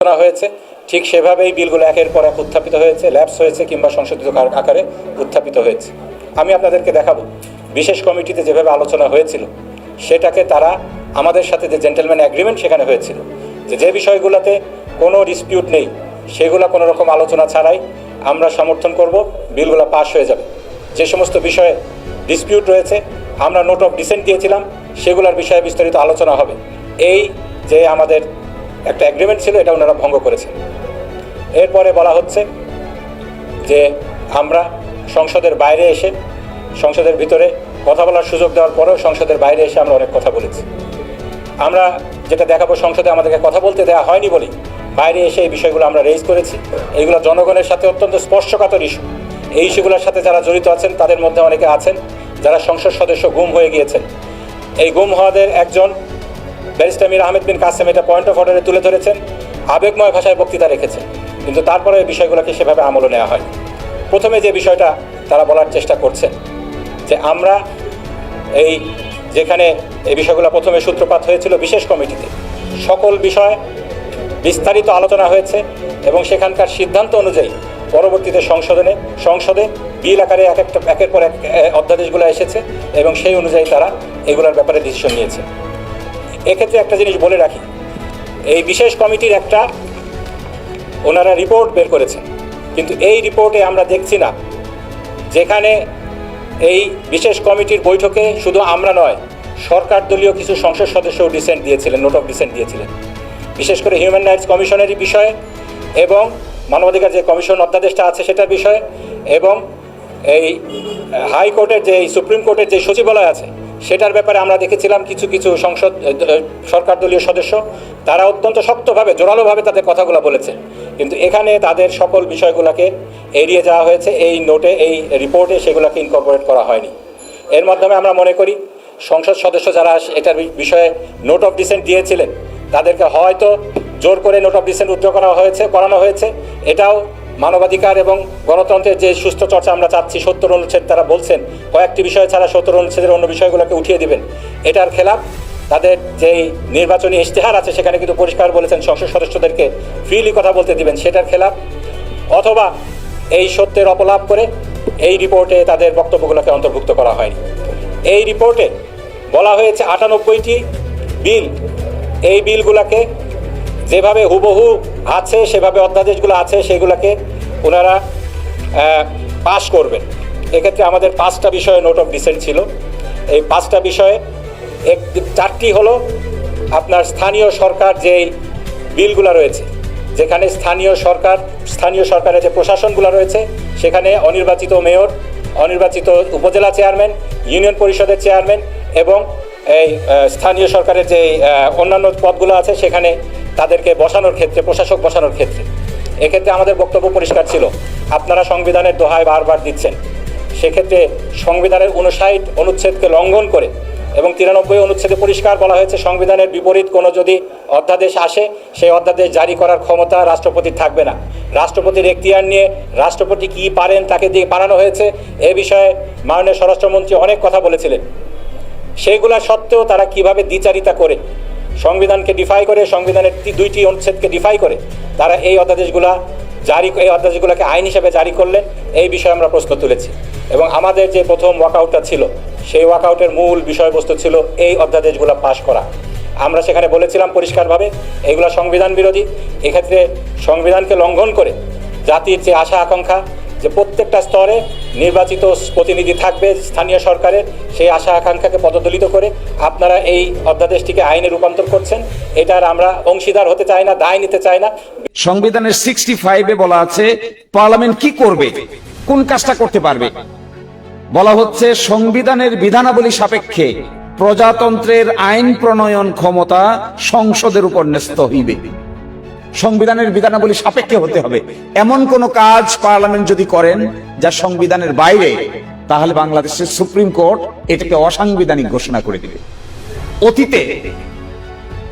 আলোচনা হয়েছে, ঠিক সেভাবেই বিলগুলো একের পর এক উত্থাপিত হয়েছে, ল্যাপস হয়েছে কিংবা সংশোধিত আকারে উত্থাপিত হয়েছে। আমি আপনাদেরকে দেখাবো বিশেষ কমিটিতে যেভাবে আলোচনা হয়েছিল সেটাকে তারা আমাদের সাথে যে জেন্টেলম্যান অ্যাগ্রিমেন্ট সেখানে হয়েছিল যে বিষয়গুলোতে কোনো ডিসপিউট নেই সেগুলো কোনো রকম আলোচনা ছাড়াই আমরা সমর্থন করব, বিলগুলো পাস হয়ে যাবে। যে সমস্ত বিষয়ে ডিসপিউট রয়েছে আমরা নোট অফ ডিসেন্ট দিয়েছিলাম, সেগুলোর বিষয়ে বিস্তারিত আলোচনা হবে। এই যে আমাদের একটা অ্যাগ্রিমেন্ট ছিল এটা ওনারা ভঙ্গ করেছেন। এরপরে বলা হচ্ছে যে আমরা সংসদের বাইরে এসে, সংসদের ভিতরে কথা বলার সুযোগ দেওয়ার পরেও সংসদের বাইরে এসে আমরা অনেক কথা বলেছি। আমরা যেটা দেখাবো, সংসদে আমাদেরকে কথা বলতে দেওয়া হয়নি বলেই বাইরে এসে এই বিষয়গুলো আমরা রেজ করেছি। এইগুলো জনগণের সাথে অত্যন্ত স্পর্শকাতর ইস্যু। এই ইস্যুগুলোর সাথে যারা জড়িত আছেন তাদের মধ্যে অনেকে আছেন যারা সংসদ সদস্য গুম হয়ে গিয়েছেন। এই গুম হওয়াদের একজন ব্যারিস্টার মীর আহমেদ বিন কাসেম এটা পয়েন্ট অফ অর্ডারে তুলে ধরেছেন, আবেগময় ভাষায় বক্তৃতা রেখেছেন, কিন্তু তারপরে এই বিষয়গুলোকে সেভাবে আমলে নেওয়া হয়। প্রথমে যে বিষয়টা তারা বলার চেষ্টা করছেন যে আমরা এই যেখানে এই বিষয়গুলো প্রথমে সূত্রপাত হয়েছিল বিশেষ কমিটিতে, সকল বিষয় বিস্তারিত আলোচনা হয়েছে এবং সেখানকার সিদ্ধান্ত অনুযায়ী পরবর্তীতে সংসদে বিল আকারে একের পর এক অধ্যাদেশগুলো এসেছে এবং সেই অনুযায়ী তারা এগুলোর ব্যাপারে ডিসিশন নিয়েছে। এক্ষেত্রে একটা জিনিস বলে রাখি, এই বিশেষ কমিটির একটা ওনারা রিপোর্ট বের করেছেন, কিন্তু এই রিপোর্টে আমরা দেখছি না যেখানে এই বিশেষ কমিটির বৈঠকে শুধু আমরা নয়, সরকার দলীয় কিছু সংসদ সদস্যও ডিসেন্ট দিয়েছিলেন, নোট অফ ডিসেন্ট দিয়েছিলেন, বিশেষ করে হিউম্যান রাইটস কমিশনেরই বিষয়ে এবং মানবাধিকার যে কমিশন অধ্যাদেশটা আছে সেটার বিষয়ে এবং এই হাইকোর্টের যে সুপ্রিম কোর্টের যে সচিবালয় আছে সেটার ব্যাপারে আমরা দেখেছিলাম কিছু কিছু সরকার দলীয় সদস্য তারা অত্যন্ত শক্তভাবে জোরালোভাবে তাদের কথাগুলো বলেছে, কিন্তু এখানে তাদের সকল বিষয়গুলোকে এড়িয়ে যাওয়া হয়েছে। এই নোটে, এই রিপোর্টে সেগুলোকে ইনকর্পোরেট করা হয়নি। এর মাধ্যমে আমরা মনে করি সংসদ সদস্য যারা এটার বিষয়ে নোট অফ ডিসেন্ট দিয়েছিলেন তাদেরকে হয়তো জোর করে নোট অফ ডিসেন্ট উইথড্র করানো হয়েছে। এটাও মানবাধিকার এবং গণতন্ত্রের যে সুস্থ চর্চা আমরা চাচ্ছি, 70 অনুচ্ছেদ তারা বলছেন কয়েকটি বিষয় ছাড়া 70 অনুচ্ছেদের অন্য বিষয়গুলোকে উঠিয়ে দিবেন, এটার খেলাফ। তাদের যেই নির্বাচনী ইশতেহার আছে সেখানে কিন্তু পরিষ্কার বলেছেন সংসদ সদস্যদেরকে ফ্রিলি কথা বলতে দিবেন, সেটার খেলাফ। অথবা এই সত্যের অপলাপ করে এই রিপোর্টে তাদের বক্তব্যগুলোকে অন্তর্ভুক্ত করা হয়নি। এই রিপোর্টে বলা হয়েছে 98টি বিল, এই বিলগুলোকে যেভাবে হুবহু আছে সেভাবে অধ্যাদেশগুলো আছে সেগুলোকে ওনারা পাস করবেন। এক্ষেত্রে আমাদের 5টা বিষয়ে নোট অফ ডিসেন্ট ছিল। এই 5টা বিষয়ে 4টি হলো আপনার স্থানীয় সরকার যেই বিলগুলো রয়েছে, যেখানে স্থানীয় সরকারের যে প্রশাসনগুলো রয়েছে সেখানে অনির্বাচিত মেয়র, অনির্বাচিত উপজেলা চেয়ারম্যান, ইউনিয়ন পরিষদের চেয়ারম্যান এবং এই স্থানীয় সরকারের যে অন্যান্য পদগুলো আছে সেখানে তাদেরকে বসানোর ক্ষেত্রে, প্রশাসক বসানোর ক্ষেত্রে, এক্ষেত্রে আমাদের বক্তব্য পরিষ্কার ছিল। আপনারা সংবিধানের দোহাই বারবার দিচ্ছেন, সেক্ষেত্রে সংবিধানের 59 অনুচ্ছেদকে লঙ্ঘন করে এবং 93 অনুচ্ছেদে পরিষ্কার বলা হয়েছে সংবিধানের বিপরীত কোনো যদি অধ্যাদেশ আসে সেই অধ্যাদেশ জারি করার ক্ষমতা রাষ্ট্রপতির থাকবে না। রাষ্ট্রপতির এখতিয়ার নিয়ে রাষ্ট্রপতি কি পারেন তাকে দিয়ে বানানো হয়েছে। এ বিষয়ে মাননীয় স্বরাষ্ট্রমন্ত্রী অনেক কথা বলেছিলেন। সেইগুলা সত্ত্বেও তারা কিভাবে দ্বিচারিতা করে, সংবিধানকে ডিফাই করে, সংবিধানের 2টি অনুচ্ছেদকে ডিফাই করে তারা এই অধ্যাদেশগুলোকে আইন হিসেবে জারি করলেন, এই বিষয়ে আমরা প্রশ্ন তুলেছি। এবং আমাদের যে প্রথম ওয়াকআউটটা ছিল সেই ওয়াকআউটের মূল বিষয়বস্তু ছিল এই অধ্যাদেশগুলো পাশ করা। আমরা সেখানে বলেছিলাম পরিষ্কারভাবে এগুলো সংবিধান বিরোধী। এক্ষেত্রে সংবিধানকে লঙ্ঘন করে জাতির যে আশা আকাঙ্ক্ষা যে প্রত্যেকটা স্তরে নির্বাচিত প্রতিনিধি থাকবে স্থানীয় সরকারের, সেই আশা আকাঙ্ক্ষাকে পদদলিত করে আপনারা এই অধ্যাদেশটিকে আইনে রূপান্তর করছেন। এটার আমরা অংশীদার হতে চাই না, দায় নিতে চাই না। সংবিধানের 65-এ বলা আছে পার্লামেন্ট কি করবে, কোন কাজটা করতে পারবে। বলা হচ্ছে সংবিধানের বিধানাবলী সাপেক্ষে প্রজাতন্ত্রের আইন প্রণয়ন ক্ষমতা সংসদের উপর ন্যস্ত হইবে। সংবিধানের বিধানাবলী সাপেক্ষে হতে হবে। এমন কোন কাজ পার্লামেন্ট যদি করেন যা সংবিধানের বাইরে, তাহলে বাংলাদেশের সুপ্রিম কোর্ট এটাকে অসাংবিধানিক ঘোষণা করে দিবে। অতীতে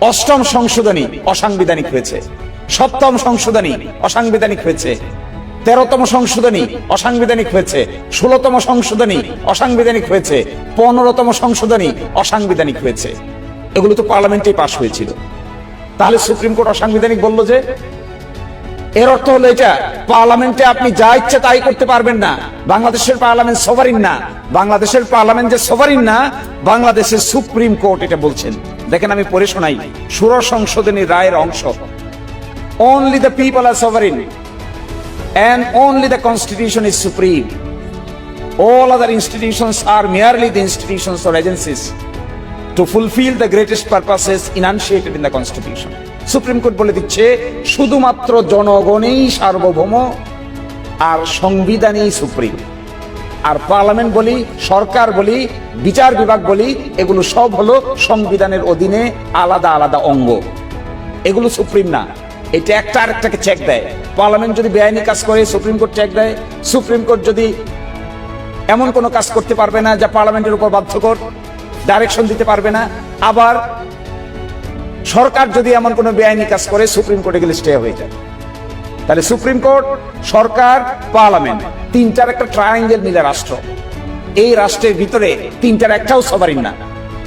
8ম সংশোধনী অসাংবিধানিক হয়েছে, 7ম সংশোধনী অসাংবিধানিক হয়েছে, 13তম সংশোধনী অসাংবিধানিক হয়েছে, 16তম সংশোধনী অসাংবিধানিক হয়েছে, 15তম সংশোধনী অসাংবিধানিক হয়েছে। এগুলো তো পার্লামেন্টেই পাশ হয়েছিল। তাহলে সুপ্রিম কোর্ট অসাংবিধানিক বলল যে এর অর্থ হলো এটা, পার্লামেন্টে আপনি যা ইচ্ছে তাই করতে পারবেন না। বাংলাদেশের পার্লামেন্ট সভারিন না। বাংলাদেশের পার্লামেন্ট যে সভারিন না, বাংলাদেশের সুপ্রিম কোর্ট এটা বলছেন। দেখেন আমি পড়ে শোনাই ষোড়শ সংশোধনী রায়ের অংশ। Only the people are sovereign and only the constitution is supreme. All other institutions are merely the institutions or agencies to fulfill the greatest purposes enunciated in the constitution. Supreme court বলে দিচ্ছে শুধুমাত্র জনগণই সার্বভৌম আর সংবিধানই supreme. আর parliament বলি, সরকার বলি, বিচার বিভাগ বলি, এগুলো সব হলো সংবিধানের অধীনে আলাদা আলাদা অঙ্গ, এগুলো সুপ্রিম না। এটা একটা আরেকটাকে চেক দেয়। পার্লামেন্ট যদি বেআইনি কাজ করে সুপ্রিম কোর্ট চেক দেয়। সুপ্রিম কোর্ট যদি এমন কোনো কাজ করতে পারবে না যা পার্লামেন্টের উপর বাধ্যকর, ডাইরেকশন দিতে পারবে না। আবার সরকার যদি এমন কোনো বেআইনি কাজ করে সুপ্রিম কোর্টে গেলে স্টে হয়ে যায়। তাহলে সুপ্রিম কোর্ট, সরকার, পার্লামেন্ট, তিনটার একটা ট্রায়াঙ্গেল মিলে রাষ্ট্র। এই রাষ্ট্রের ভিতরে তিনটার একটাও সভারিন না,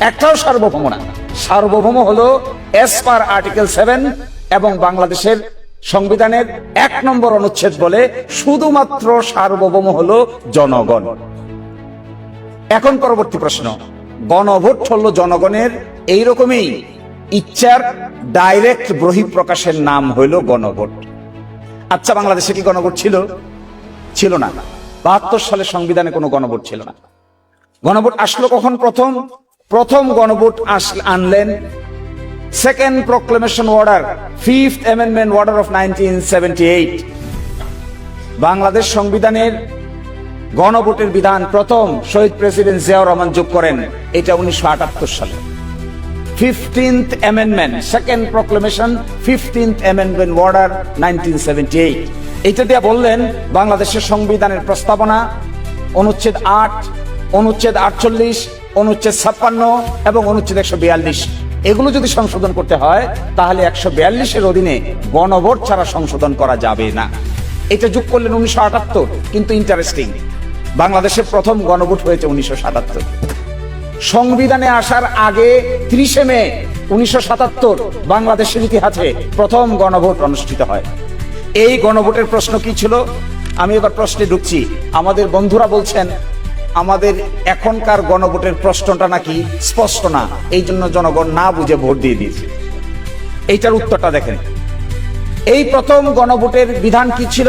একটাও সার্বভৌম না। সার্বভৌম হলো এস পার আর্টিকেল 7 এবং বাংলাদেশের সংবিধানের 1 নম্বর অনুচ্ছেদ বলে শুধুমাত্র সার্বভৌম হলো জনগণ। এখন পরবর্তী প্রশ্ন, গণভোট হলো জনগণের এইরকমই ইচ্ছার ডাইরেক্ট বহিঃপ্রকাশের নাম হইল গণভোট। আচ্ছা, বাংলাদেশে কি গণভোট ছিল? ছিল না। 72 সালে সংবিধানে কোনো গণভোট ছিল না। গণভোট আসলো কখন? প্রথম গণভোট আনলেন second proclamation order, 5th amendment order of 1978। Bangladesh সংবিধানের গণভোটের বিধান প্রথম শহীদ প্রেসিডেন্ট জিয়াউর রহমান যোগ করেন, এটা 1978 সালে। 15th amendment, second proclamation, 15th amendment order 1978। এটা দিয়ে বললেন বাংলাদেশের সংবিধানের প্রস্তাবনা, অনুচ্ছেদ 8, অনুচ্ছেদ 48, অনুচ্ছেদ 56 এবং অনুচ্ছেদ 142, এগুলো যদি সংশোধন করতে হয় তাহলে 142-এর অধীনে গণভোট ছাড়া সংশোধন করা যাবে না। এটা যোগ করলেন 1978। কিন্তু ইন্টারেস্টিং, বাংলাদেশের প্রথম গণভোট হয়েছে 1977। সংবিধানে আসার আগে 30 মে 1977 বাংলাদেশের ইতিহাসে প্রথম গণভোট অনুষ্ঠিত হয়। এই গণভোটের প্রশ্ন কি ছিল? আমি এবার প্রশ্নে ঢুকছি। আমাদের বন্ধুরা বলছেন আমাদের এখনকার গণভোটের প্রশ্নটা নাকি স্পষ্ট না, এই জন্য জনগণ না বুঝে ভোট দিয়ে দিয়েছে। এইটার উত্তরটা দেখেন। এই প্রথম গণভোটের বিধান কি ছিল?